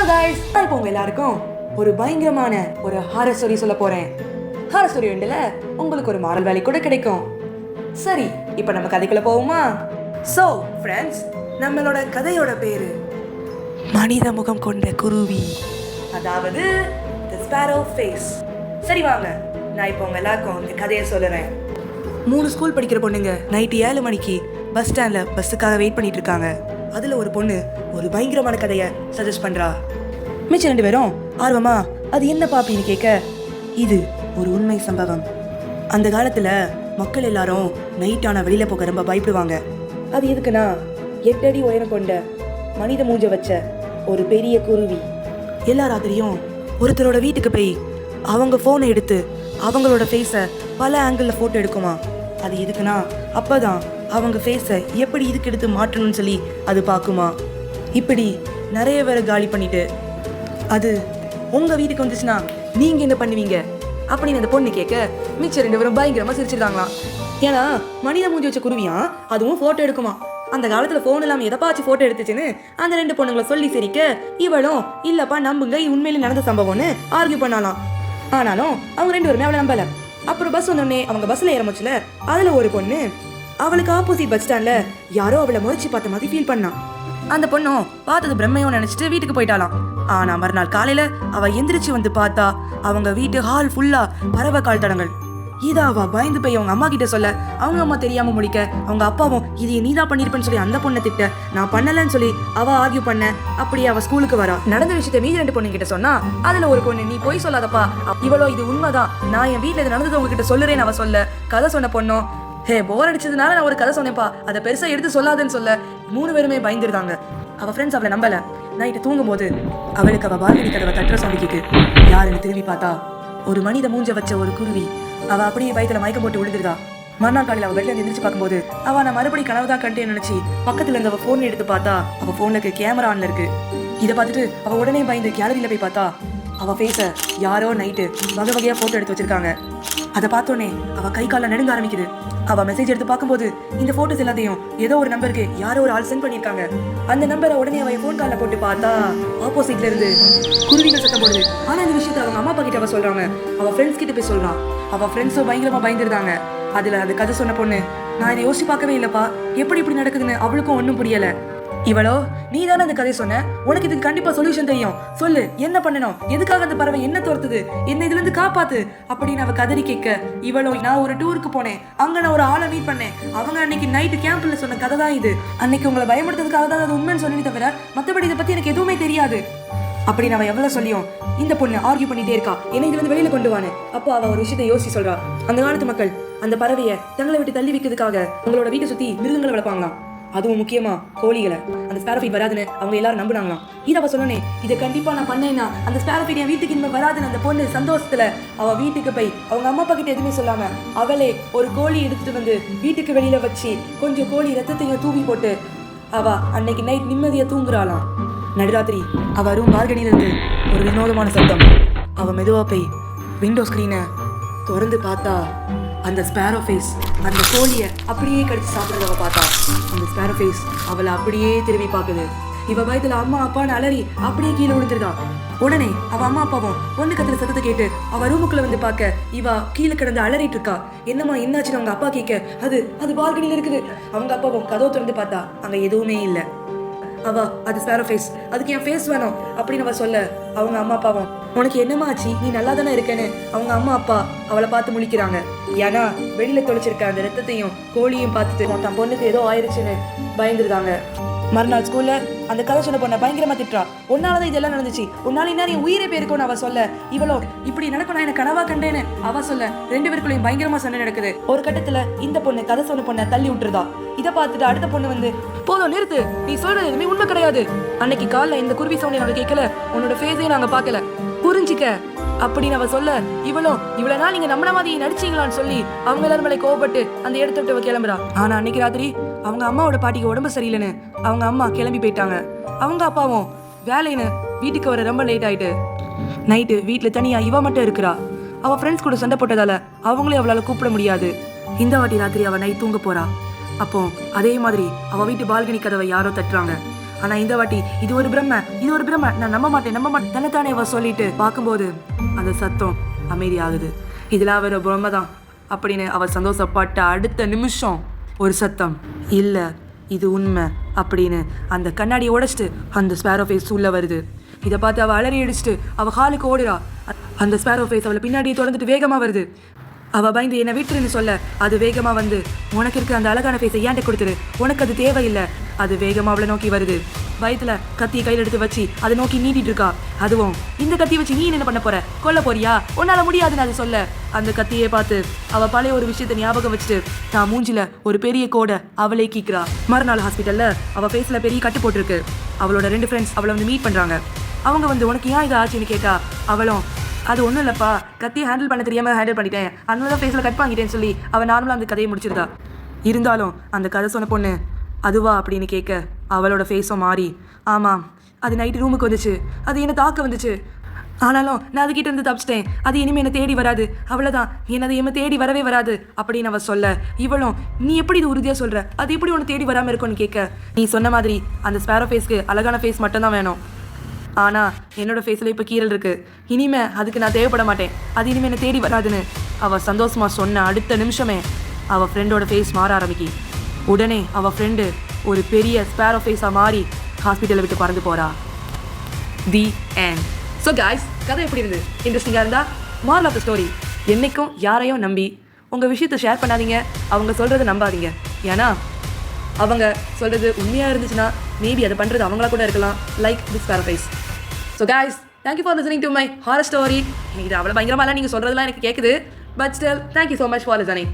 guys, நான் இப்போ உங்க எல்லாருக்கும் ஒரு பயங்கரமான ஒரு ஹாரர் ஸ்டோரி சொல்ல போறேன். ஹாரர் ஸ்டோரி எண்ட்ல உங்களுக்கு ஒரு மாரல் வேல்யூ கூட கிடைக்கும். சரி, இப்போ நம்ம கதைக்குள்ள போவோமா? சோ ஃப்ரெண்ட்ஸ், நம்மளோட கதையோட பேரு மனித முகம் கொண்ட குருவி, அதாவது The Sparrow Face. சரி வாங்க, நான் இப்போ உங்க எல்லாருக்கும் இந்த கதையை சொல்லுறேன். 3 ஸ்கூல் படிக்கிற பொண்ணுங்க நைட்டு 7 மணிக்கு பஸ் ஸ்டாண்ட்ல பஸ்ஸுக்காக வெயிட் பண்ணிட்டு இருக்காங்க. அதுல ஒரு பொண்ணு ஒரு பயங்கரமான கதையை சஜஸ்ட் பண்றா. மிச்சம் 2 பேரும் ஆர்வமா அது என்ன பாப்பின்னு கேட்க, இது ஒரு உண்மை சம்பவம். அந்த காலத்துல மக்கள் எல்லாரும் நைட்டான வெளியில போக ரொம்ப பயப்படுவாங்க. அது எதுக்குன்னா 8 அடி உயரம் கொண்ட மனித மூஞ்ச வச்ச ஒரு பெரிய குருவி எல்லா ராத்திரியும் ஒருத்தரோட வீட்டுக்கு போய் அவங்க போனை எடுத்து அவங்களோட ஃபேஸை பல ஆங்கிள் போட்டோ எடுக்குமா. அது எதுக்குன்னா அப்பதான் அவங்க ஃபேஸை எப்படி இதுக்கு எடுத்து மாற்றணும்னு சொல்லி அது பார்க்குமா. இப்படி நிறைய பேரை காலி பண்ணிட்டு அது உங்க வீட்டுக்கு வந்துச்சுன்னா நீங்க என்ன பண்ணுவீங்க அப்படின்னு அந்த பொண்ணு கேட்க, மிச்சம் 2 பேரும் பயங்கரமா சிரிச்சிருக்காங்களாம். ஏன்னா மனித மூஞ்சி வச்ச குருவியா அதுவும் போட்டோ எடுக்குமா. அந்த காலத்துல போன் இல்லாம எதப்பாச்சு போட்டோ எடுத்துச்சுன்னு அந்த 2 பொண்ணுங்களை சொல்லி சிரிக்க, இவளும் இல்லப்பா நம்புங்க உண்மையில நடந்த சம்பவம்னு ஆர்கியூ பண்ணலாம். ஆனாலும் அவங்க 2 பேருமே அவளை நம்பல. அப்புறம் பஸ் வந்தோடனே அவங்க பஸ்ல ஏறமுச்சுல, அதுல ஒரு பொண்ணு அவளுக்கு ஆப்போசிட் பஸ் ஸ்டாண்ட்ல யாரோ அவளை முறைச்சு பார்த்த மாதிரி ஃபீல் பண்ணா. அந்த பொண்ணும் பார்த்தது பிரம்மையோ நினைச்சிட்டு வீட்டுக்கு போயிட்டாலாம். ஆனா மறுநாள் காலையில அவ எந்திரிச்சு வந்து பார்த்தா அவங்க வீட்டு ஹால் ஃபுல்லா பறவை கால் தடங்கள். இதை அவ பயந்து போய் அவங்க அம்மா கிட்ட சொல்ல, அவங்க அம்மா தெரியாம முடிக்க, அவங்க அப்பாவும் இது நீதான் பண்ணிருப்பேன்னு சொல்லி அந்த பொண்ணை திட்ட, நான் பண்ணலன்னு சொல்லி அவ ஆர்கியூ பண்ண. அப்படியே அவ ஸ்கூலுக்கு வரா. நடந்த விஷயத்த மீதி 2 பொண்ணு கிட்ட சொன்னா, அதுல ஒரு பொண்ணு, நீ போய் சொல்லாதப்பா, இவளோ இது உண்மைதான், நான் என் வீட்டுல இது நடந்தது உங்ககிட்ட சொல்லுறேன்னு அவ சொல்ல. கதை சொன்ன பொண்ணும், ஹே போர் அடிச்சதுனால நான் ஒரு கதை சொன்னேன்ப்பா, அதை பெருசா எடுத்து சொல்லாதுன்னு சொல்ல 3 பேருமே பயந்துருந்தாங்க. அவ ஃப்ரெண்ட்ஸ் அவளை நம்பல. நைட்டு தூங்கும் போது அவளுக்கு அவ பால்கனி கதவை தட்டுற சொல்லிக்கிட்டு யாருன்னு திரும்பி பார்த்தா ஒரு மனித மூஞ்ச வச்ச ஒரு குருவி. அவ அப்படியே வயித்துல மயக்கம் போட்டு விழுந்துருதா. மறுநாள் காலையில் அவ வெளில எந்திரிச்சு பார்க்கும்போது நான் மறுபடியும் கனவுதான் கண்டேன்னு நினைச்சு பக்கத்துல இருந்து அவ போன் எடுத்து பார்த்தா அவ போனுக்கு கேமரா ஆன்ல இருக்கு. இதை பார்த்துட்டு அவ உடனே பயந்து கேலரியில போய் பார்த்தா அவ ஃபேஸ யாரோ நைட்டு வகை வகையா போட்டோ எடுத்து வச்சிருக்காங்க. அதை பார்த்தோன்னே அவ கை கால நடுங்க ஆரம்பிக்குது. அவ மெசேஜ் எடுத்து பார்க்கும்போது இந்த போட்டோஸ் எல்லாத்தையும் ஏதோ ஒரு நம்பருக்கு யாரோ ஒரு ஆள் சென்ட் பண்ணிருக்காங்க. அந்த நம்பரை உடனே அவ போன் கால்ல போட்டு பார்த்தா ஆப்போசிட்ல இருந்து குருவிகள் சத்தம் போடுது. ஆனா இந்த விஷயத்த அவங்க அம்மா அப்பா கிட்ட அவ சொல்றாங்க. அவ ஃப்ரெண்ட்ஸ் கிட்ட போய் சொல்றான். அவ ஃப்ரெண்ட்ஸும் பயங்கரமா பயந்துருந்தாங்க. அதுல அது கதை சொன்ன பொண்ணு, நான் இதை யோசிச்சு பார்க்கவே இல்லப்பா, எப்படி இப்படி நடக்குதுன்னு அவளுக்கும் ஒன்றும் புரியல. இவளோ, நீ தானே அந்த கதையை சொன்ன, உனக்கு இதுக்கு கண்டிப்பா சொல்யூஷன் தெரியும், சொல்லு என்ன பண்ணணும், எதுக்காக அந்த பறவை என்ன துரத்துது, என்ன இதுல இருந்து காப்பாத்து அப்படின்னு அவ கதறி கேட்க, இவளோ, நான் ஒரு டூருக்கு போனேன், அங்க நான் ஒரு ஆளை மீட் பண்ணேன், அவங்க அன்னைக்கு நைட்டு கேம்ப்ல சொன்ன கதை தான் இது, அன்னைக்கு உங்களை பயமுடுத்துறதுக்காக தான் அது உண்மைன்னு சொல்லி தவிர மற்றபடி இதை பத்தி எனக்கு எதுவுமே தெரியாது அப்படின்னு அவ எவ்வளவு சொல்லியும் இந்த பொண்ணு ஆர்கியூ பண்ணிட்டே இருக்கா, என்ன இதுல இருந்து வெளியில கொண்டு வானு. அப்போ அவ ஒரு விஷயத்தை யோசிச்சு சொல்றா. அந்த காலத்து மக்கள் அந்த பறவையை தங்களை விட்டு தள்ளி வைக்கிறதுக்காக உங்களோட வீட்டை சுத்தி மிருகங்களை வளர்ப்பாங்களாம், அதுவும் முக்கியமா கோழிகளை. அந்த ஸ்பேரோ ஃபீட் வராதுன்னு அவங்க எல்லாரும் நம்பினாங்களாம். இதை அவ சொன்னே, இதை கண்டிப்பா நான் பண்ணேன்னா அந்த ஸ்பேரோ ஃபீட் என் வீட்டுக்கு இனிமே வராதுன்னு அந்த பொண்ணு சந்தோஷத்துல அவ வீட்டுக்கு போய் அவங்க அம்மா அப்பா கிட்ட எதுவுமே சொல்லாம அவளே ஒரு கோழி எடுத்துட்டு வந்து வீட்டுக்கு வெளியில வச்சு கொஞ்சம் கோழி ரத்தத்தையும் தூவி போட்டு அவ அன்னைக்கு நைட் நிம்மதியா தூங்குறாளாம். நடுராத்திரி அவ ரூம் பால்கனில இருந்து ஒரு வினோதமான சத்தம். அவ மெதுவா போய் விண்டோ ஸ்கிரீனை திறந்து பார்த்தா அந்த ஸ்பேரோ ஃபேஸ் அந்த கோழியை அப்படியே கடிச்சு சாப்பிடுறத பார்த்தா. அந்த ஸ்பேரோ ஃபேஸ் அவளை அப்படியே திரும்பி பார்க்குது. இவ பயத்துல அம்மா அப்பான்னு அலறி அப்படியே கீழே விழுந்துருதா. உடனே அவ அம்மா அப்பாவும் பொண்ணு கத்துற சத்தத்தை கேட்டு அவ ரூமுக்குள்ள வந்து பார்க்க இவ கீழே கிடந்து அலறிட்டு இருக்கா. என்னம்மா என்னாச்சுன்னு அவங்க அப்பா கேட்க, அது பால்கனில இருக்குது. அவங்க அப்பாவும் கதவை திறந்து பார்த்தா அங்க எதுவுமே இல்லை. அவ அது ஸ்பேரோ ஃபேஸ், அதுக்கு என் ஃபேஸ் வேணும் அப்படின்னு அவ சொல்ல, அவங்க அம்மா அப்பாவும் உனக்கு என்னமா ஆச்சு, நீ நல்லா தானே இருக்கேன்னு அவங்க அம்மா அப்பா அவளை பார்த்து முழிக்கிறாங்க. ஏன்னா வெளியில தொலைச்சிருக்க அந்த ரத்தத்தையும் கோழியும் பார்த்துட்டு தன் பொண்ணுக்கு ஏதோ ஆயிடுச்சுன்னு பயந்துருக்காங்க. மறுநாள் ஸ்கூல்ல அந்த கதை சொன்ன பொண்ணை பயங்கரமா திட்டுறா. உன்னாலதான் இதெல்லாம் நடந்துச்சு, உன்னால என்ன என் உயிரே போயிருக்கும்னு அவ சொல்ல, இவளோ இப்படி நடக்கும் நான் எனக்கு கனவா கண்டேன்னு அவ சொல்ல 2 பேருக்குள்ளயும் பயங்கரமா சண்டை நடக்குது. ஒரு கட்டத்துல இந்த பொண்ணு கதை சொன்ன பொண்ணை தள்ளி விட்டுருதா. இதை பார்த்துட்டு அடுத்த பொண்ணு வந்து, போதும் நிறுத்து, நீ சொல்றது எதுவுமே உண்மை கிடையாது, அன்னைக்கு காலைல இந்த குருவி சவுண்டை நாங்க கேட்கல, உன்னோட ஃபேஸையும் நாங்க பார்க்கல, புரிஞ்சிக்க அப்படின்னு அவ சொல்ல, இவ்வளவு நாள் நீங்க நம்மள மாதிரி நடிச்சீங்களான்னு சொல்லி அவங்க எல்லாரும் மேலே கோவப்பட்டு அந்த இடத்த விட்டு கிளம்புறா. ஆனா அன்னைக்கு ராத்திரி அவங்க அம்மாவோட பாட்டிக்கு உடம்பு சரியில்லைன்னு அவங்க அம்மா கிளம்பி போயிட்டாங்க. அவங்க அப்பாவும் வேலைன்னு வீட்டுக்கு வர ரொம்ப லேட் ஆயிட்டு நைட்டு வீட்டுல தனியா இவ மட்டும் இருக்கிறா. அவ ஃப்ரெண்ட்ஸ் கூட சண்டை போட்டதால அவங்களே அவளால கூப்பிட முடியாது. இந்த வாட்டி ராத்திரி அவ நைட் தூங்க போறா. அப்போ அதே மாதிரி அவ வீட்டு பால்கனி கதவை யாரோ தட்டுறாங்க. ஆனா இந்த வாட்டி இது ஒரு பிரம்ம, நான் நம்ப மாட்டேன் தன்னைத்தானே அவ சொல்லிட்டு பார்க்கும்போது அந்த சத்தம் அமைதியாகுது. இதுல அவர் பிரம்ம தான் அப்படின்னு அவர் சந்தோஷப்பட்ட அடுத்த நிமிஷம் ஒரு சத்தம், இல்ல இது உண்மை அப்படின்னு அந்த கண்ணாடியை உடைச்சிட்டு அந்த ஸ்பேரோ ஃபேஸ் உள்ள வருது. இதை பார்த்து அவள் அலறி அடிச்சுட்டு அவள் ஹாலுக்கு ஓடுறா. அந்த ஸ்பேரோ ஃபேஸ் அவளை பின்னாடியே தொடர்ந்துட்டு வேகமாக வருது. அவள் பயந்து என்னை விட்டுருன்னு சொல்ல அது வேகமாக வந்து உனக்கு இருக்கிற அந்த அழகான ஃபேஸை ஏன்ட்ட கொடுத்துரு, உனக்கு அது தேவையில்லை. அது வேகமாக அவளை நோக்கி வருது. பயத்தில் கத்தியை கையில் எடுத்து வச்சு அதை நோக்கி நீட்டிட்டு இருக்கா. அதுவும் இந்த கத்தியை வச்சு நீ என்ன பண்ண போற, கொல்ல போறியா, உன்னால முடியாதுன்னு அது சொல்ல அந்த கத்தியை பார்த்து அவள் பழைய ஒரு விஷயத்தை ஞாபகம் வச்சுட்டு நான் மூஞ்சில ஒரு பெரிய கோடை அவளே கீக்கிறா. மறுநாள் ஹாஸ்பிட்டல்ல அவள் ஃபேஸில் பெரிய கட்டு போட்டிருக்கு. அவளோட 2 ஃப்ரெண்ட்ஸ் அவளை வந்து மீட் பண்ணுறாங்க. அவங்க வந்து உனக்கு ஏன் இது ஆச்சுன்னு கேட்டா அவளும் அது ஒன்றும் இல்லைப்பா, கத்தியை ஹேண்டில் பண்ண தெரியாமல் ஹேண்டில் பண்ணிட்டேன், அதனால தான் ஃபேஸில் கட் வாங்கிட்டேன்னு சொல்லி அவள் நார்மலாக அந்த கதையை முடிச்சிருந்தா. இருந்தாலும் அந்த கதை சொன்ன பொண்ணு அதுவா அப்படின்னு கேட்க அவளோட ஃபேஸும் மாறி ஆமாம் அது நைட்டு ரூமுக்கு வந்துச்சு, அது என்னை தாக்க வந்துச்சு, ஆனாலும் நான் அதுக்கிட்ட இருந்து தப்பிச்சிட்டேன், அது இனிமேல் என்னை தேடி வராது, அவ்வளோதான், என்னது என்ன தேடி வரவே வராது அப்படின்னு அவள் சொல்ல இவளும் நீ எப்படி இது உறுதியாக சொல்கிற, அது எப்படி உன்னை தேடி வராமல் இருக்கும்னு கேட்க நீ சொன்ன மாதிரி அந்த ஸ்பேரோ ஃபேஸ்க்கு அழகான ஃபேஸ் மட்டும்தான் வேணும், ஆனால் என்னோடய ஃபேஸில் இப்போ கீரல் இருக்குது, இனிமே அதுக்கு நான் தேவைப்பட மாட்டேன், அது இனிமேல் என்னை தேடி வராதுன்னு அவள் சந்தோஷமாக சொன்ன அடுத்த நிமிஷமே அவள் ஃப்ரெண்டோட ஃபேஸ் மாற ஆரம்பிக்கி. உடனே அவள் ஃப்ரெண்டு ஒரு பெரிய ஸ்பேரோ ஃபேஸாக மாறி ஹாஸ்பிட்டலை விட்டு பறந்து போகிறா. The end. ஸோ காய்ஸ், கதை எப்படி இருந்து இன்ட்ரெஸ்டிங்காக இருந்தால் மாரல் ஆஃப் த ஸ்டோரி, என்றைக்கும் யாரையும் நம்பி உங்கள் விஷயத்தை ஷேர் பண்ணாதீங்க, அவங்க சொல்கிறத நம்பாதீங்க. ஏன்னா அவங்க சொல்கிறது உண்மையாக இருந்துச்சுன்னா மேபி அதை பண்ணுறது அவங்களா கூட இருக்கலாம், like this sparrow face. So guys, thank you for listening to my horror story. இது அவ்வளோ பயங்கரமாக நீங்கள் சொல்கிறதுலாம் எனக்கு கேட்குது, but still thank you so much for listening.